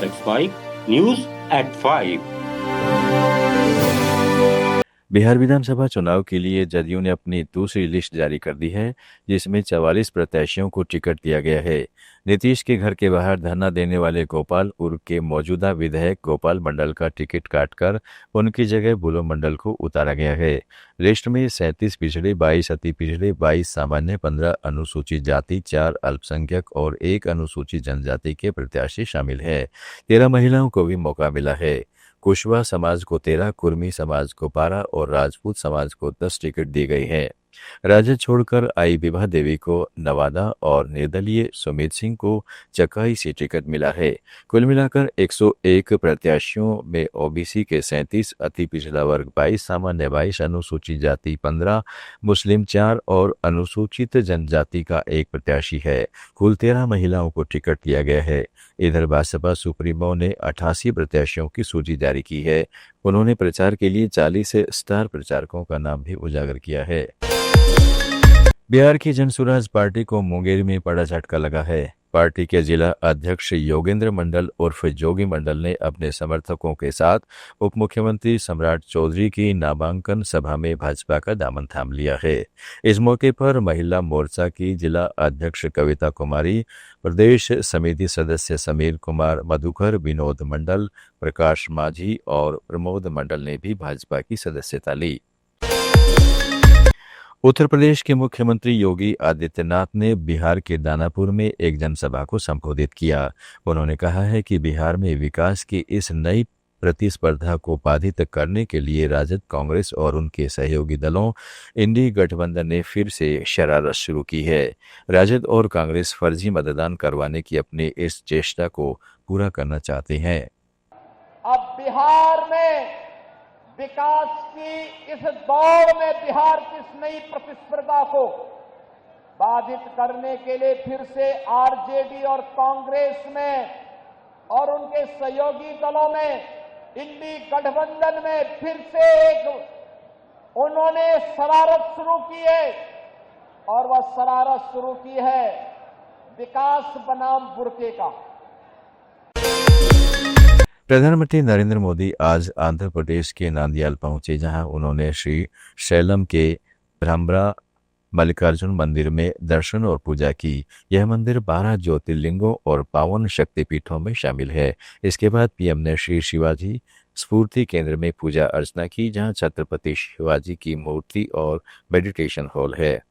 Let's Mike News at 5। Bihar विधानसभा चुनाव के लिए जदयू ने अपनी दूसरी लिस्ट जारी कर दी है, जिसमें 44 प्रत्याशियों को टिकट दिया गया है। नीतीश के घर के बाहर धरना देने वाले गोपाल उर्फ के मौजूदा विधायक गोपाल मंडल का टिकट काटकर उनकी जगह बुलो मंडल को उतारा गया है। लिस्ट में 37 पिछड़े, 22 अति पिछड़े, 22 सामान्य, 15 अनुसूचित जाति, 4 अल्पसंख्यक और 1 अनुसूचित जनजाति के प्रत्याशी शामिल है। 13 महिलाओं को भी मौका मिला है। कुशवाहा समाज को 13, कुर्मी समाज को 12 और राजपूत समाज को 10 टिकट दी गई है। राजद छोड़कर आई विभा देवी को नवादा और निर्दलीय सुमित सिंह को चकाई से टिकट मिला है। कुल मिलाकर 101 प्रत्याशियों में ओबीसी के 37, अति पिछड़ा वर्ग 22, सामान्य 22, अनुसूचित जाति 15, मुस्लिम 4 और अनुसूचित जनजाति का 1 प्रत्याशी है। कुल 13 महिलाओं को टिकट दिया गया है। इधर भाजपा सुप्रीमो ने 88 प्रत्याशियों की सूची जारी की है। उन्होंने प्रचार के लिए 40 स्टार प्रचारकों का नाम भी उजागर किया है। बिहार की जनसुराज पार्टी को मुंगेर में बड़ा झटका लगा है। पार्टी के जिला अध्यक्ष योगेंद्र मंडल उर्फ जोगी मंडल ने अपने समर्थकों के साथ उप मुख्यमंत्री सम्राट चौधरी की नामांकन सभा में भाजपा का दामन थाम लिया है। इस मौके पर महिला मोर्चा की जिला अध्यक्ष कविता कुमारी, प्रदेश समिति सदस्य समीर कुमार मधुकर, विनोद मंडल, प्रकाश माझी और प्रमोद मंडल ने भी भाजपा की सदस्यता ली। उत्तर प्रदेश के मुख्यमंत्री योगी आदित्यनाथ ने बिहार के दानापुर में एक जनसभा को संबोधित किया। उन्होंने कहा है कि बिहार में विकास की इस नई प्रतिस्पर्धा को बाधित करने के लिए राजद, कांग्रेस और उनके सहयोगी दलों इंडी गठबंधन ने फिर से शरारत शुरू की है। राजद और कांग्रेस फर्जी मतदान करवाने की अपनी इस चेष्टा को पूरा करना चाहते हैं। अब बिहार में विकास की इस दौड़ में बिहार की इस नई प्रतिस्पर्धा को बाधित करने के लिए फिर से आरजेडी और कांग्रेस में और उनके सहयोगी दलों में इंडी गठबंधन में फिर से उन्होंने शरारत शुरू की है और वह शरारत शुरू की है विकास बनाम बुरके का। प्रधानमंत्री नरेंद्र मोदी आज आंध्र प्रदेश के नांदयाल पहुंचे, जहां उन्होंने श्री शैलम के ब्रह्मरा मल्लिकार्जुन मंदिर में दर्शन और पूजा की। यह मंदिर 12 ज्योतिर्लिंगों और पावन शक्तिपीठों में शामिल है। इसके बाद पीएम ने श्री शिवाजी स्फूर्ति केंद्र में पूजा अर्चना की, जहां छत्रपति शिवाजी की मूर्ति और मेडिटेशन हॉल है।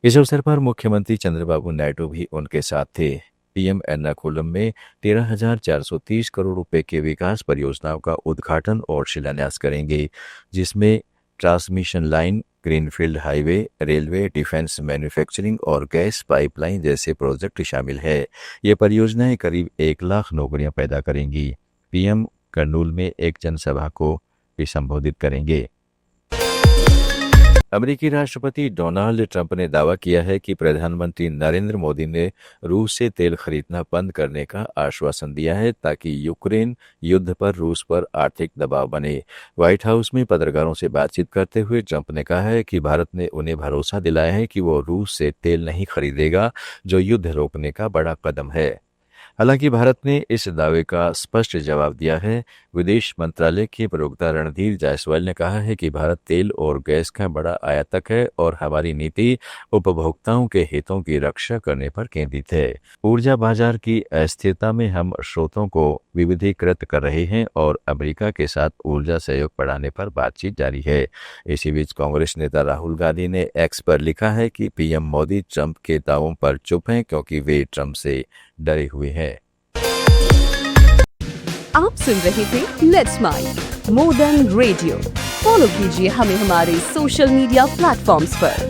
इस अवसर पर मुख्यमंत्री चंद्रबाबू नायडू भी उनके साथ थे। पीएम एर्नाकुलम में 13,430 करोड़ रुपए के विकास परियोजनाओं का उद्घाटन और शिलान्यास करेंगे, जिसमें transmission line, greenfield highway, railway, defence, manufacturing और गैस पाइपलाइन जैसे प्रोजेक्ट शामिल है। ये परियोजनाएं करीब 1 लाख नौकरियां पैदा करेंगी। पीएम कर्नूल में एक जनसभा को भी संबोधित करेंगे। अमेरिकी राष्ट्रपति डोनाल्ड ट्रंप ने दावा किया है कि प्रधानमंत्री नरेंद्र मोदी ने रूस से तेल खरीदना बंद करने का आश्वासन दिया है, ताकि यूक्रेन युद्ध पर रूस पर आर्थिक दबाव बने। व्हाइट हाउस में पत्रकारों से बातचीत करते हुए ट्रंप ने कहा है कि भारत ने उन्हें भरोसा दिलाया है कि वो रूस से तेल नहीं खरीदेगा, जो युद्ध रोकने का बड़ा कदम है। हालांकि भारत ने इस दावे का स्पष्ट जवाब दिया है। विदेश मंत्रालय के प्रवक्ता रणधीर जायसवाल ने कहा है कि भारत तेल और गैस का बड़ा आयातक है और हमारी नीति उपभोक्ताओं के हितों की रक्षा करने पर केंद्रित है। ऊर्जा बाजार की अस्थिरता में हम स्रोतों को विविधीकृत कर रहे हैं और अमेरिका के साथ ऊर्जा सहयोग बढ़ाने पर बातचीत जारी है। इसी बीच कांग्रेस नेता राहुल गांधी ने एक्स पर लिखा है कि पीएम मोदी ट्रंप के दावों पर चुप हैं, क्योंकि वे ट्रंप से डरे हुए हैं। आप सुन रहे थे let's mic more than radio. Follow कीजिए हमें हमारे सोशल मीडिया प्लेटफॉर्म्स पर।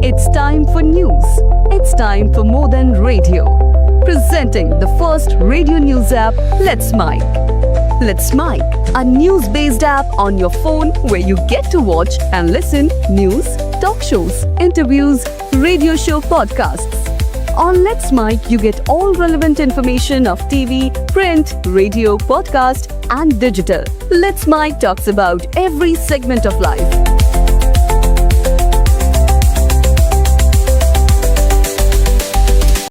It's time for news. It's time for more than radio. Presenting the first radio news app, Let's Mike. Let's Mike, a news-based app on your phone where you get to watch and listen news, talk shows, interviews, radio show podcasts. On Let's Mike, you get all relevant information of TV, print, radio, podcast, and digital. Let's Mike talks about every segment of life.